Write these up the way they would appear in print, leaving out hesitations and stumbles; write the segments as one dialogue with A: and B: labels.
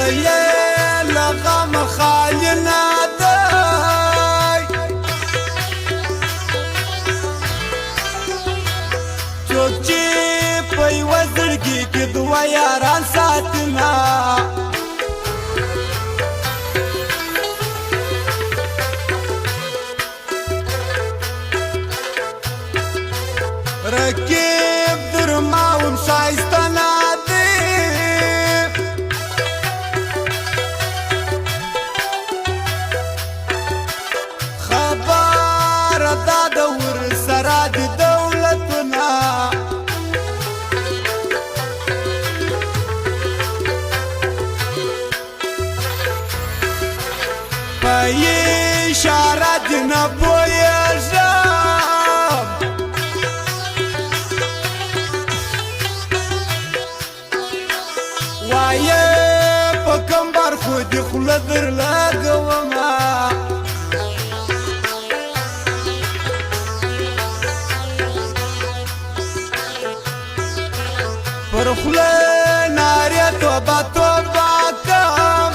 A: زړه له غمه خالي نه دی څوک چې په یوه زړګي کې دوه یاران ساتي نه رقیب در ما هم ښایسته نه دی خبره دا د ورسره د دولتونه په اشاره دې نه پوهېږم وایه په کوم برخو دې خوله درلګومه پر خوله نارې توبه توبه کم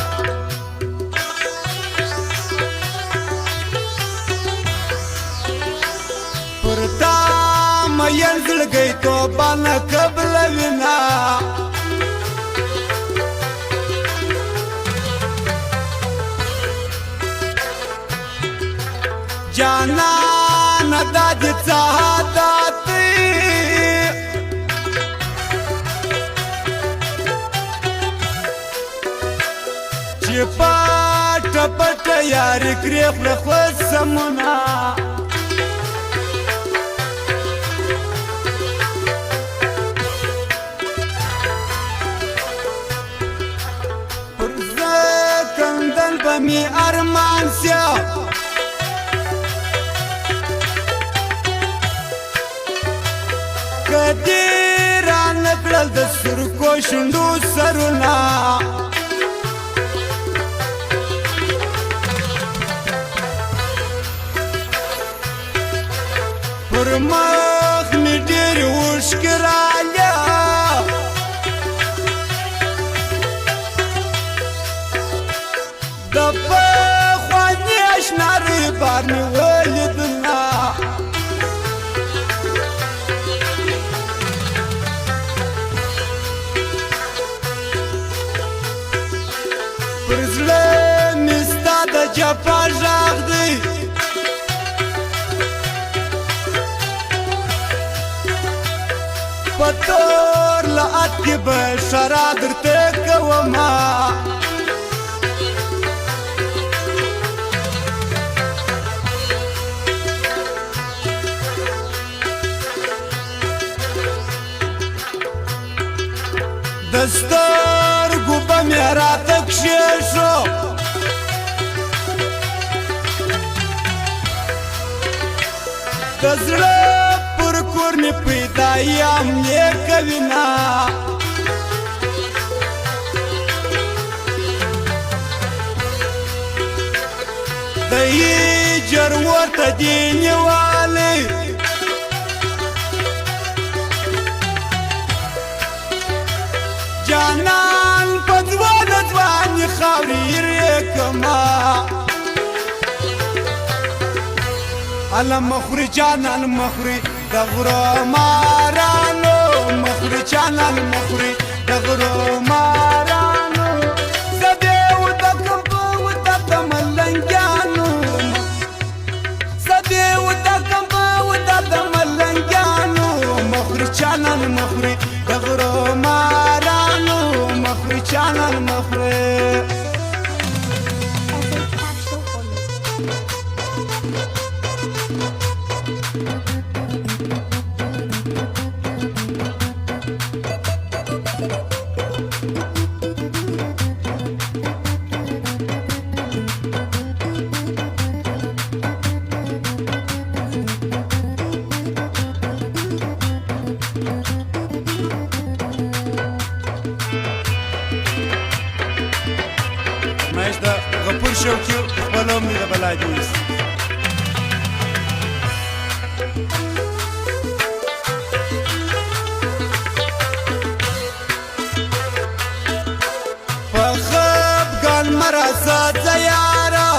A: پر تا مین زړګی توبه نه قبلوینه جانانه دا دې څه عادت دی چې پټه پټه یارې کړې خوله خوسمونه پر زه کندل به مې ارمان سیا کدی را نکړل د سرکو شونډو سرونه پر مخ مې ډېرې اوښکې راله د پخواني اشنا ریبار مې ولیدله پر زړه مې ستا د جفا غږ دی په تور لعت کې به ښرا درته کومه د سترګو به مې راته کښېښو د زړه پر کور مې پیدا یم یې کوینه د هجر ورته دې نیوالی جانان په ځوانه ځواني خاورې یې کړمه هله مخوري جانان مخوري د غرو مارانو مخوري جانان مخوري د غرو مارانو زه دې ودکم په ودک ملنګیانو زه دې ودکم په ودک ملنګیانو مخوري جانان مخوري د غرو مارانو مخوري جانان مخوري غفور شوقي خپلوم دې د بلا دې ویسي په راسه یاره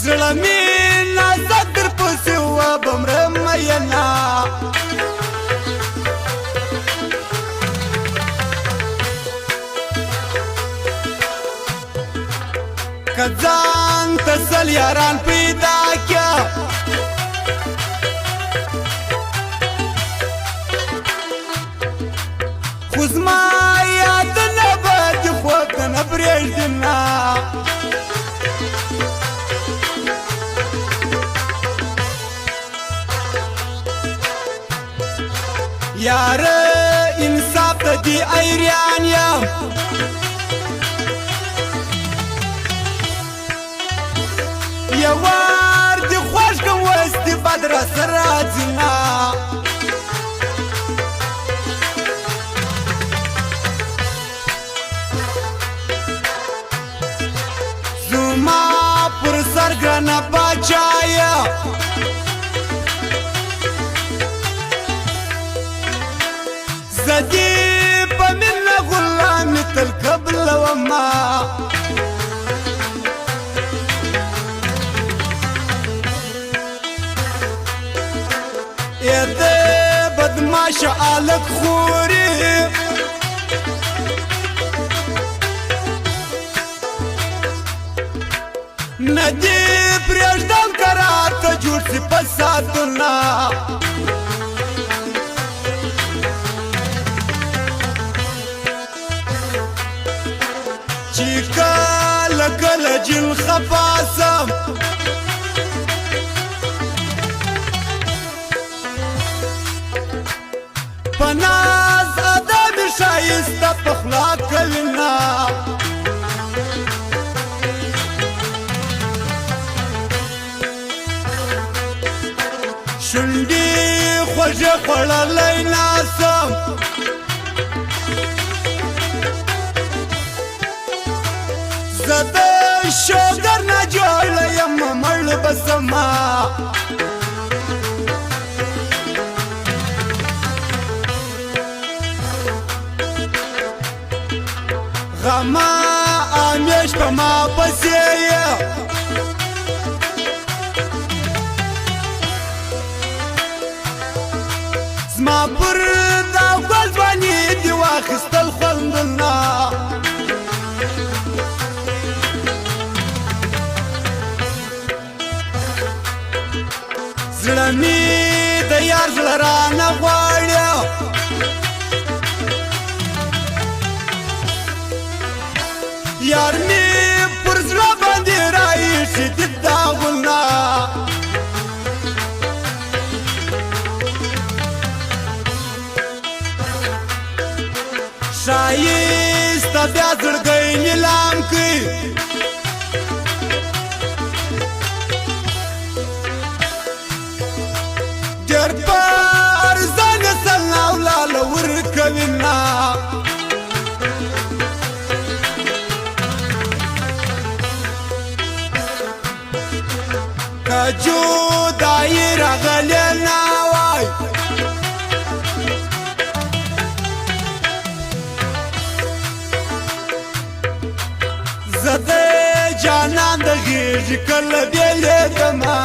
A: زړه مې نازک در پسې وبمره مینا که ځان ته سل یاران پیدا کړه خو زما یادونه به دې خوږ نه پرېږدي نه یاره انصاف ته دې ایریان یم یوار دې خوښ کړم اوس دې بد راسره راځي نه زما پر سر ګرانه باچایه زه دې په مینه غلامي تل قبلومه ای د بدماشه الک خوري نه دې پرېږدم که راته جوړ سي فسادونه چې کله کله جل خفا سم په ناز ادب ښایسته پخلا کوي نه شونډې خوږې خوړلی ناسم زه د شوګر نه جوړه یم مړ به سمه غما امیش په ما پسې یې زما پر دا ګل ځواني دې واخیستل خوندونه زړه مې د یار زړه رانه غواړي یار می پر زړه باندې راایښي دي داغونه ښایسته بیا زړګی نیلام کړي ډېر په ارزانه سلنا ولاله ورکوي نه که جدایي راغلې نه وای زه د جانان د غېږې کله بېلېږمه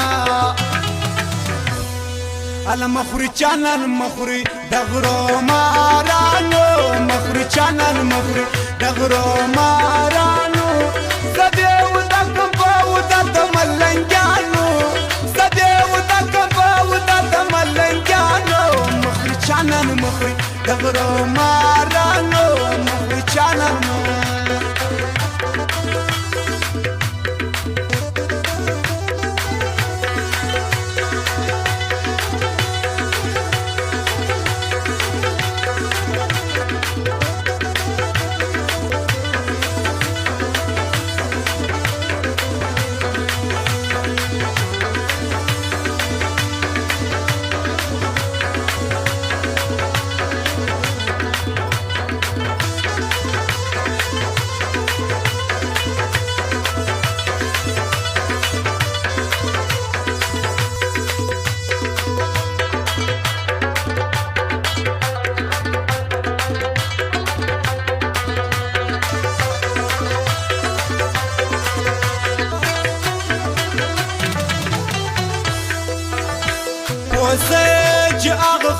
A: اله مخوري چانان مخوري د غرو مارانو مخوري چانان مخوري د غرو مارانو زه دې ودکم په ودد ملنګانو زه دې ودکم په ودد ملنګانو مخوري چانان مخوري د غرو مارانو مخوري چانان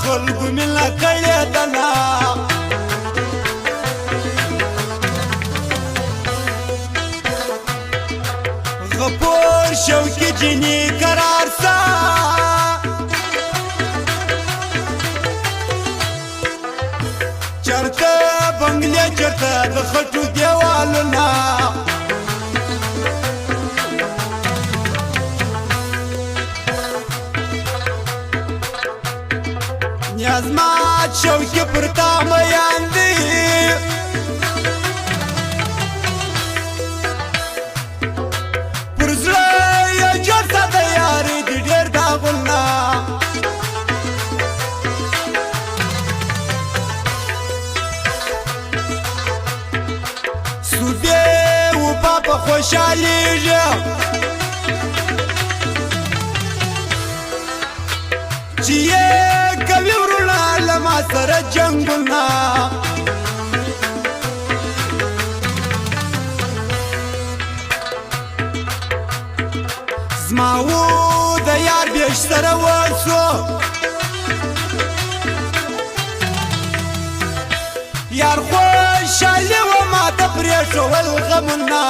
A: خلقو مینه کړې ده نه غفور شوقي جنې قرار سا چرته بنگلې چرته د خټو دیوالونه نیازمات شوقي پر تا میان دي پر زړه یې جوړ ساته یاري دي ډېر داغونه صوبې وبا په خوشحالېږي چې یې کوي ورونه له ما سره جنګونه زما و د یار بیش سره ورسو یار خوشحالي و ما ته پرېښول غمونه